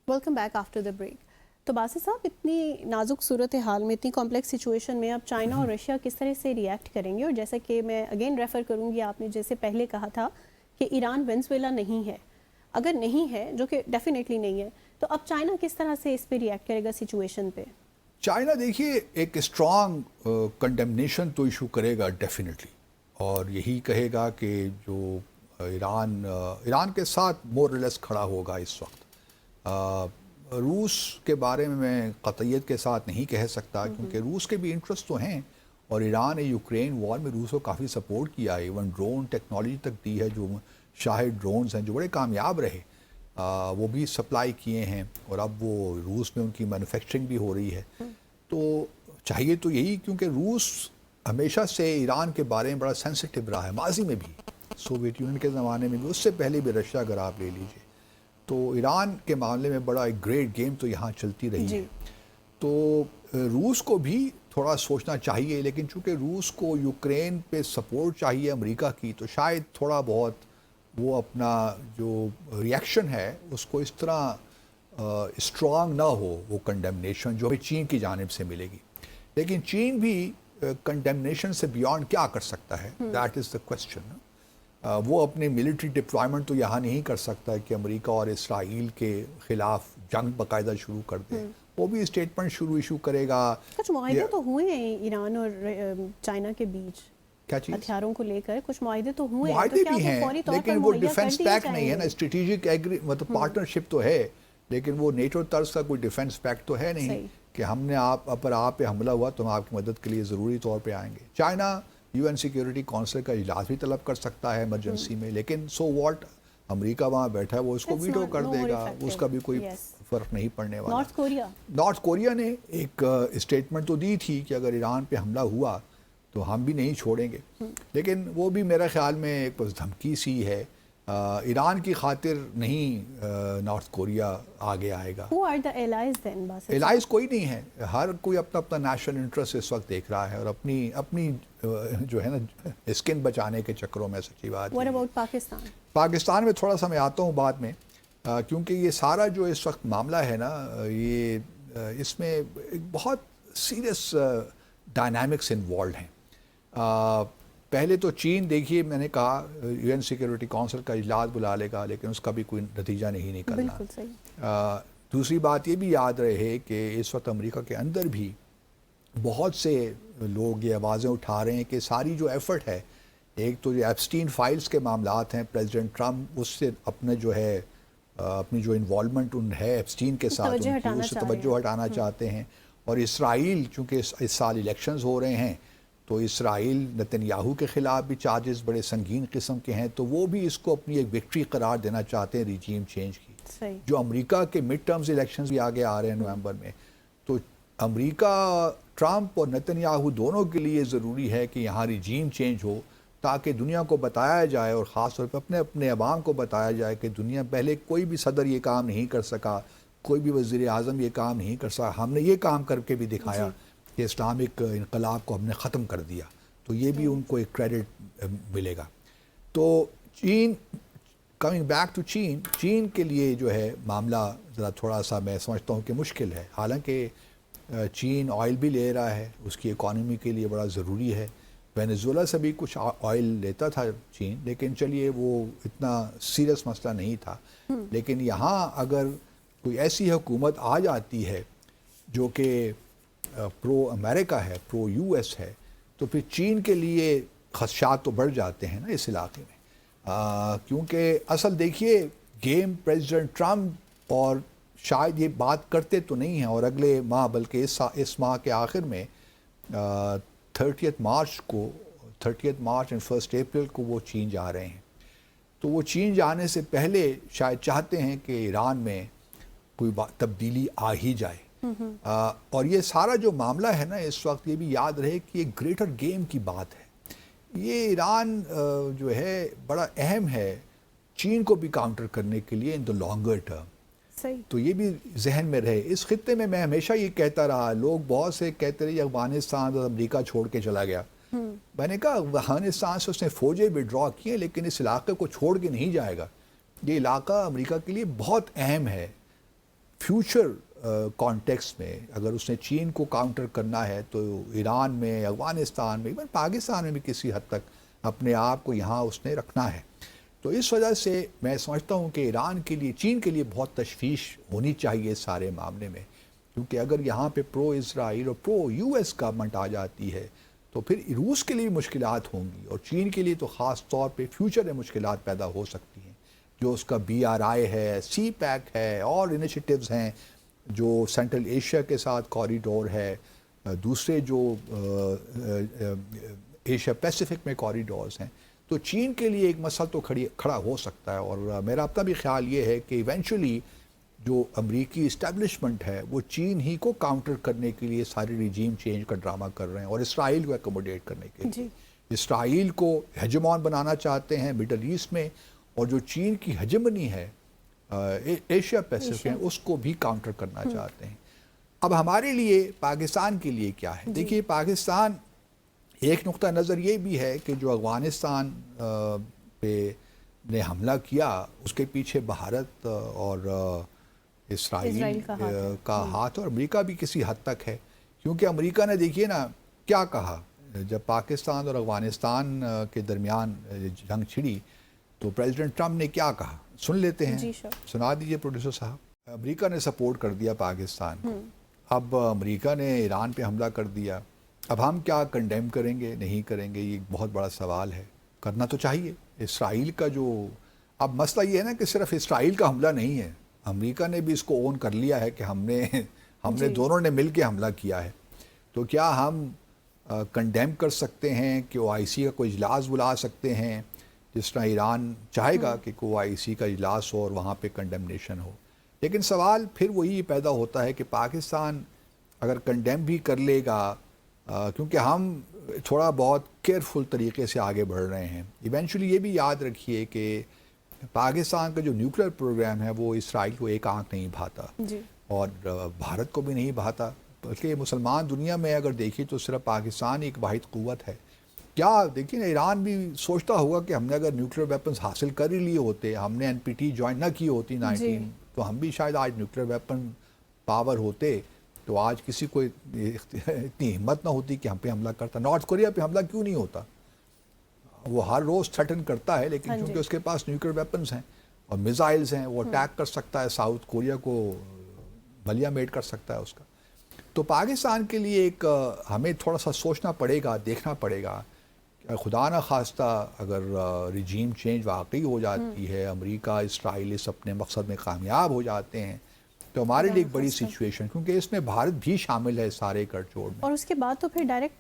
Welcome back after the break. تو باسط صاحب، اتنی نازک صورت حال میں، اتنی کمپلیکس سچویشن میں اب چائنا اور رشیا کس طرح سے ریئیکٹ کریں گے؟ اور جیسا کہ میں اگین ریفر کروں گی، آپ نے جیسے پہلے کہا تھا کہ ایران وینزویلا نہیں ہے، اگر نہیں ہے، جو کہ ڈیفینیٹلی نہیں ہے، تو اب چائنا کس طرح سے اس پہ ریئیکٹ کرے گا سچویشن پہ؟ چائنا دیکھیے ایک اسٹرانگ کنڈمنیشن تو ایشو کرے گا ڈیفینیٹلی، اور یہی کہے گا کہ جو ایران کے ساتھ مور لیس کھڑا ہوگا اس وقت. روس کے بارے میں قطعیت کے ساتھ نہیں کہہ سکتا، کیونکہ روس کے بھی انٹرسٹ تو ہیں، اور ایران نے یوکرین وار میں روس کو کافی سپورٹ کیا ہے، ایون ڈرون ٹیکنالوجی تک دی ہے، جو شاہد ڈرونز ہیں جو بڑے کامیاب رہے، وہ بھی سپلائی کیے ہیں، اور اب وہ روس میں ان کی مینوفیکچرنگ بھی ہو رہی ہے. تو چاہیے تو یہی، کیونکہ روس ہمیشہ سے ایران کے بارے میں بڑا سینسٹیو رہا ہے، ماضی میں بھی، سوویت یونین کے زمانے میں بھی، اس سے پہلے بھی رشیا اگر آپ لے لیجئے، تو ایران کے معاملے میں بڑا ایک گریٹ گیم تو یہاں چلتی رہی ہے. تو روس کو بھی تھوڑا سوچنا چاہیے، لیکن چونکہ روس کو یوکرین پہ سپورٹ چاہیے امریکہ کی، تو شاید تھوڑا بہت وہ اپنا جو ریئیکشن ہے اس کو اس طرح اسٹرانگ نہ ہو، وہ کنڈمنیشن جو ہمیں چین کی جانب سے ملے گی. لیکن چین بھی کنڈمنیشن سے بیانڈ کیا کر سکتا ہے، دیٹ از دا کوسچن. وہ اپنے ملٹری ڈپلائمنٹ تو یہاں نہیں کر سکتا کہ امریکہ اور اسرائیل کے خلاف جنگ باقاعدہ شروع کر دے. وہ بھی اسٹیٹمنٹ ایشو کرے گا. کچھ معاہدے تو ہوئے ہیں ایران اور چائنا کے بیچ، کیا چیز؟ ہتھیاروں کو لے کر کچھ معاہدے تو ہوئے ہیں، معاہدے بھی ہیں، لیکن وہ ڈیفنس پیکٹ نہیں ہے نا. اسٹریٹجک مطلب پارٹنرشپ تو ہے، لیکن وہ نیٹو طرز کا کوئی ڈیفنس پیکٹ تو ہے نہیں کہ ہم نے آپ پہ حملہ ہوا تو ہم آپ کی مدد کے لیے ضروری طور پہ آئیں گے. چائنا UN سیکیورٹی کونسل کا اجلاس بھی طلب کر سکتا ہے ایمرجنسی میں، لیکن سو واٹ، امریکہ وہاں بیٹھا ہے، وہ اس کو ویٹو کر دے گا، اس کا بھی کوئی فرق نہیں پڑنے والا. نارتھ کوریا نے ایک اسٹیٹمنٹ تو دی تھی کہ اگر ایران پہ حملہ ہوا تو ہم بھی نہیں چھوڑیں گے، لیکن وہ بھی میرے خیال میں ایک بس دھمکی سی ہے. ایران کی خاطر نہیں نارتھ کوریا آگے آئے گا. الائز کوئی نہیں ہے، ہر کوئی اپنا اپنا نیشنل انٹرسٹ اس وقت دیکھ رہا ہے، اور اپنی جو ہے نا اسکن بچانے کے چکروں میں. سچی بات. What about Pakistan? پاکستان میں تھوڑا سا میں آتا ہوں بعد میں، کیونکہ یہ سارا جو اس وقت معاملہ ہے نا، یہ اس میں ایک بہت سیریس ڈائنامکس انوالوڈ ہیں. پہلے تو چین دیکھیے، میں نے کہا UN سیکیورٹی کونسل کا اجلاس بلا لے گا، لیکن اس کا بھی کوئی نتیجہ نہیں نکلنا. دوسری بات یہ بھی یاد رہے کہ اس وقت امریکہ کے اندر بھی بہت سے لوگ یہ آوازیں اٹھا رہے ہیں کہ ساری جو ایفرٹ ہے، ایک تو جو ایپسٹین فائلز کے معاملات ہیں، پریزیڈنٹ ٹرمپ اس سے اپنے جو ہے اپنی جو انوالومنٹ ہے ایپسٹین کے ساتھ، اس سے توجہ ہٹانا چاہتے ہیں. اور اسرائیل، چونکہ اس سال الیکشنز ہو رہے ہیں، تو اسرائیل نتنیاہو کے خلاف بھی چارجز بڑے سنگین قسم کے ہیں، تو وہ بھی اس کو اپنی ایک وکٹری قرار دینا چاہتے ہیں ریجیم چینج کی. جو امریکہ کے مڈ ٹرمز الیکشنز بھی آگے آ رہے ہیں نومبر میں، تو امریکہ، ٹرمپ اور نتنیاہو دونوں کے لیے ضروری ہے کہ یہاں ریجیم چینج ہو، تاکہ دنیا کو بتایا جائے، اور خاص طور پہ اپنے عوام کو بتایا جائے کہ دنیا پہلے کوئی بھی صدر یہ کام نہیں کر سکا، کوئی بھی وزیر اعظم یہ کام نہیں کر سکا، ہم نے یہ کام کر کے بھی دکھایا کہ اسلامک انقلاب کو ہم نے ختم کر دیا. تو یہ بھی ان کو ایک کریڈٹ ملے گا. تو چین، کمنگ بیک ٹو چین کے لیے جو ہے معاملہ ذرا تھوڑا سا میں سمجھتا ہوں کہ مشکل ہے. حالانکہ چین آئل بھی لے رہا ہے، اس کی اکانومی کے لیے بڑا ضروری ہے. وینیزویلا سے بھی کچھ آئل لیتا تھا چین، لیکن چلیے وہ اتنا سیریس مسئلہ نہیں تھا. لیکن یہاں اگر کوئی ایسی حکومت آ جاتی ہے جو کہ پرو امریکہ ہے، پرو US ہے، تو پھر چین کے لیے خدشات تو بڑھ جاتے ہیں نا اس علاقے میں. کیونکہ اصل دیکھیے گیم پریزیڈنٹ ٹرمپ اور شاید یہ بات کرتے تو نہیں ہیں، اور اگلے ماہ بلکہ اس ماہ کے آخر میں 30 مارچ اینڈ 1 اپریل کو وہ چین جا رہے ہیں. تو وہ چین جانے سے پہلے شاید چاہتے ہیں کہ ایران میں کوئی تبدیلی آ ہی جائے. اور یہ سارا جو معاملہ ہے نا اس وقت، یہ بھی یاد رہے کہ یہ گریٹر گیم کی بات ہے. یہ ایران جو ہے بڑا اہم ہے چین کو بھی کاؤنٹر کرنے کے لیے ان دا لانگر ٹرم. تو یہ بھی ذہن میں رہے. اس خطے میں ہمیشہ یہ کہتا رہا، لوگ بہت سے کہتے رہے افغانستان اور امریکہ چھوڑ کے چلا گیا. میں نے کہا افغانستان سے اس نے فوجیں وڈرا کی ہیں، لیکن اس علاقے کو چھوڑ کے نہیں جائے گا. یہ علاقہ امریکہ کے لیے بہت اہم ہے. فیوچر کانٹیکس میں اگر اس نے چین کو کاؤنٹر کرنا ہے تو ایران میں، افغانستان میں، ایون پاکستان میں بھی کسی حد تک اپنے آپ کو یہاں اس نے رکھنا ہے. تو اس وجہ سے میں سمجھتا ہوں کہ ایران کے لیے، چین کے لیے بہت تشویش ہونی چاہیے اس سارے معاملے میں، کیونکہ اگر یہاں پہ پرو اسرائیل اور پرو یو ایس گورنمنٹ آ جاتی ہے تو پھر روس کے لیے مشکلات ہوں گی، اور چین کے لیے تو خاص طور پہ فیوچر میں مشکلات پیدا ہو سکتی ہیں. جو اس کا BRI ہے، سی پیک ہے، اور انیشیٹیوز ہیں جو سینٹرل ایشیا کے ساتھ کوریڈور ہے، دوسرے جو ایشیا پیسیفک میں کوریڈورز ہیں، تو چین کے لیے ایک مسئلہ تو کھڑا ہو سکتا ہے. اور میرا اپنا بھی خیال یہ ہے کہ ایونچولی جو امریکی اسٹیبلشمنٹ ہے وہ چین ہی کو کاؤنٹر کرنے کے لیے سارے ریجیم چینج کا ڈرامہ کر رہے ہیں، اور اسرائیل کو ایکوموڈیٹ کرنے کے لیے اسرائیل کو ہیجمون بنانا چاہتے ہیں مڈل ایسٹ میں، اور جو چین کی ہیجمنی ہے ایشیا پیسیفک میں اس کو بھی کاؤنٹر کرنا چاہتے ہیں. اب ہمارے لیے، پاکستان کے لیے کیا ہے؟ دیکھیے پاکستان، ایک نقطہ نظر یہ بھی ہے کہ جو افغانستان پہ نے حملہ کیا اس کے پیچھے بھارت اور اسرائیل کا ہاتھ، اور امریکہ بھی کسی حد تک ہے، کیونکہ امریکہ نے دیکھیے نا کیا کہا جب پاکستان اور افغانستان کے درمیان جنگ چھڑی تو پریزیڈنٹ ٹرمپ نے کیا کہا، سن لیتے ہیں. سنا دیجئے پروڈیوسر صاحب. امریکہ نے سپورٹ کر دیا پاکستان کو. اب امریکہ نے ایران پہ حملہ کر دیا، اب ہم کیا کنڈیم کریں گے، نہیں کریں گے، یہ بہت بڑا سوال ہے. کرنا تو چاہیے. اسرائیل کا جو اب مسئلہ یہ ہے نا کہ صرف اسرائیل کا حملہ نہیں ہے، امریکہ نے بھی اس کو اون کر لیا ہے کہ ہم نے دونوں نے مل کے حملہ کیا ہے. تو کیا ہم کنڈیم کر سکتے ہیں کہ OIC کا کوئی اجلاس بلا سکتے ہیں، جس طرح ایران چاہے گا کہ کوئی OIC کا اجلاس ہو اور وہاں پہ کنڈیمنیشن ہو. لیکن سوال پھر وہی پیدا ہوتا ہے کہ پاکستان اگر کنڈیم بھی کر لے گا، کیونکہ ہم تھوڑا بہت کیئرفل طریقے سے آگے بڑھ رہے ہیں. ایونچولی یہ بھی یاد رکھیے کہ پاکستان کا جو نیوکلیر پروگرام ہے وہ اسرائیل کو ایک آنکھ نہیں بھاتا اور بھارت کو بھی نہیں بھاتا، بلکہ مسلمان دنیا میں اگر دیکھیں تو صرف پاکستان ایک واحد قوت ہے. کیا دیکھیں نا، ایران بھی سوچتا ہوگا کہ ہم نے اگر نیوکلیر ویپنز حاصل کر ہی لیے ہوتے، ہم نے NPT جوائن نہ کی ہوتی 19، تو ہم بھی شاید آج نیوکلیر ویپن پاور ہوتے، تو آج کسی کو اتنی ہمت نہ ہوتی کہ ہم پہ حملہ کرتا. نارتھ کوریا پہ حملہ کیوں نہیں ہوتا؟ وہ ہر روز تھریٹن کرتا ہے، لیکن کیونکہ اس کے پاس نیوکلیر ویپنز ہیں اور میزائلز ہیں، وہ اٹیک کر سکتا ہے، ساؤتھ کوریا کو بلیا میٹ کر سکتا ہے اس کا. تو پاکستان کے لیے ایک ہمیں تھوڑا سا سوچنا پڑے گا، دیکھنا پڑے گا. خدا نہ خواستہ اگر ریجیم چینج واقعی ہو جاتی ہے، امریکہ اسرائیل اس اپنے مقصد میں کامیاب ہو جاتے ہیں، تو ہمارے لیے ایک بڑی سچویشن، کیونکہ اس میں بھارت بھی شامل ہے سارے گٹجوڑ میں، اور اس کے بعد تو پھر ڈائریکٹ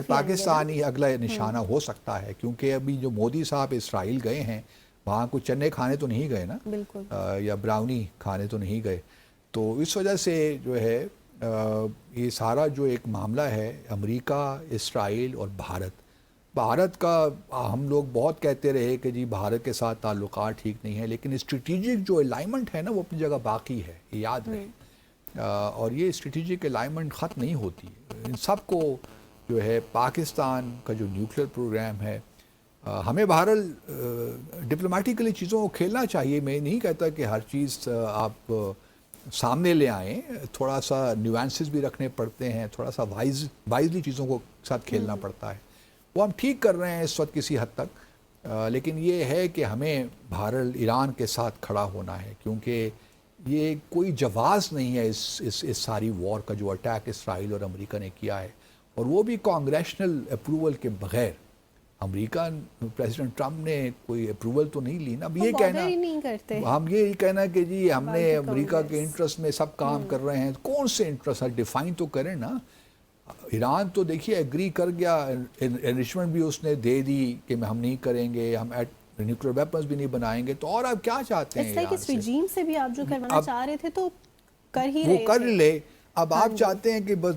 پاکستان ہی اگلا نشانہ ہو سکتا ہے. کیونکہ ابھی جو مودی صاحب اسرائیل گئے ہیں وہاں کچھ چنے کھانے تو نہیں گئے نا، یا براؤنی کھانے تو نہیں گئے. تو اس وجہ سے جو ہے یہ سارا جو ایک معاملہ ہے امریکہ، اسرائیل اور بھارت کا ہم لوگ بہت کہتے رہے کہ جی بھارت کے ساتھ تعلقات ٹھیک نہیں ہیں، لیکن اسٹریٹجک جو الائنمنٹ ہے نا وہ اپنی جگہ باقی ہے، یہ یاد رہے. اور یہ اسٹریٹجک الائنمنٹ ختم نہیں ہوتی. ان سب کو جو ہے پاکستان کا جو نیوکلیر پروگرام ہے، ہمیں بہرحال ڈپلومیٹیکلی چیزوں کو کھیلنا چاہیے. میں نہیں کہتا کہ ہر چیز آپ سامنے لے آئیں، تھوڑا سا نیوانسز بھی رکھنے پڑتے ہیں، تھوڑا سا وائزلی چیزوں کو ساتھ کھیلنا پڑتا ہے. وہ ہم ٹھیک کر رہے ہیں اس وقت کسی حد تک، لیکن یہ ہے کہ ہمیں بہرحال ایران کے ساتھ کھڑا ہونا ہے، کیونکہ یہ کوئی جواز نہیں ہے اس ساری وار کا جو اٹیک اسرائیل اور امریکہ نے کیا ہے، اور وہ بھی کانگریشنل اپروول کے بغیر. امریکہ پریزیڈنٹ ٹرمپ نے کوئی اپروول تو نہیں لی نا. اب یہ کہنا، ہم یہ کہنا کہ جی ہم نے امریکہ کے انٹرسٹ میں سب کام کر رہے ہیں، کون سے انٹرسٹ ہے ڈیفائن تو کریں نا. ایران تو دیکھیے ایگری کر گیا، انریچمنٹ بھی اس نے دے دی کہ ہم نہیں کریں گے، ہم نیوکلیر ویپنز بھی نہیں بنائیں گے. تو اور آپ کیا چاہتے ہیں ایران سے؟ ریجیم سے بھی آپ جو کروانا چاہ رہے تھے تو کر ہی رہے، وہ کر لے. اب آپ چاہتے ہیں کہ بس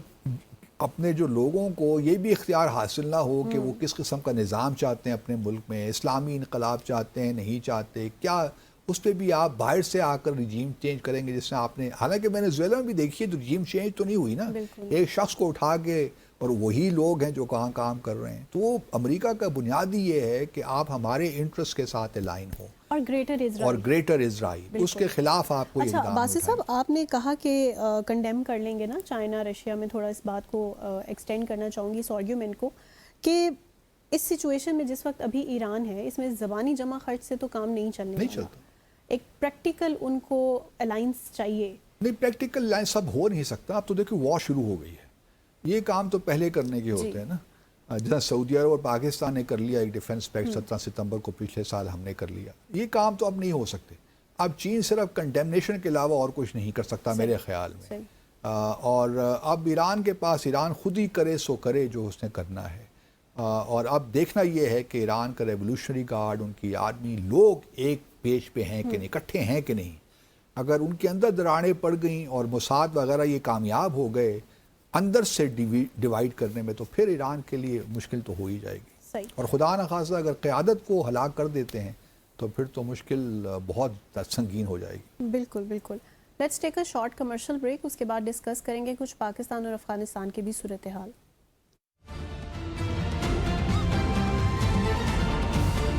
اپنے جو لوگوں کو یہ بھی اختیار حاصل نہ ہو کہ وہ کس قسم کا نظام چاہتے ہیں اپنے ملک میں، اسلامی انقلاب چاہتے ہیں نہیں چاہتے، کیا اس پہ بھی آپ باہر سے آ کر رجیم چینج کریں گے؟ جس میں آپ نے، حالانکہ وینزویلا میں بھی دیکھیے تو رجیم چینج تو نہیں ہوئی نا، ایک شخص کو اٹھا کے اور وہی لوگ ہیں جو کہاں کام کر رہے ہیں. تو امریکہ کا بنیادی یہ ہے کہ آپ ہمارے انٹرسٹ کے ساتھ الائن ہو اور گریٹر اسرائیل اور گریٹر اسرائیل اس کے خلاف آپ کو اچھا اقدام باسط اٹھائیں. صاحب آپ نے کہا کہ کنڈیم کر لیں گے نا چائنا رشیا میں، تھوڑا اس بات کو ایکسٹینڈ کرنا چاہوں گی اس آرگیومنٹ کو کہ اس سچویشن میں جس وقت ابھی ایران ہے اس میں زبانی جمع خرچ سے تو کام نہیں چلنے نہیں والا، چلتا. ایک پریکٹیکل ان کو الائنس چاہیے. نہیں پریکٹیکل لائن سب ہو نہیں سکتا. اب تو دیکھیں وار شروع ہو گئی ہے. یہ کام تو پہلے کرنے کے ہوتے ہیں نا. جہاں سعودی عرب اور پاکستان نے کر لیا ایک ڈیفنس پیکٹ 17 ستمبر کو پچھلے سال ہم نے کر لیا. یہ کام تو اب نہیں ہو سکتے. اب چین صرف کنڈیمنیشن کے علاوہ اور کچھ نہیں کر سکتا میرے خیال میں. اور اب ایران کے پاس ایران خود ہی کرے سو کرے جو اس نے کرنا ہے. اور اب دیکھنا یہ ہے کہ ایران کا ریولوشنری گارڈ، ان کی آرمی، لوگ ایک پیج پہ ہیں کہ نہیں، اکٹھے ہیں کہ نہیں. اگر ان کے اندر دراڑیں پڑ گئیں اور موساد وغیرہ یہ کامیاب ہو گئے اندر سے ڈیوائیڈ کرنے میں، تو پھر ایران کے لیے مشکل تو ہو ہی جائے گی. اور خدا نخواستہ اگر قیادت کو ہلاک کر دیتے ہیں تو پھر تو مشکل بہت سنگین ہو جائے گی. بالکل بالکل. Let's take a short commercial break, اس کے بعد ڈسکس کریں گے کچھ پاکستان اور افغانستان کی بھی صورتحال.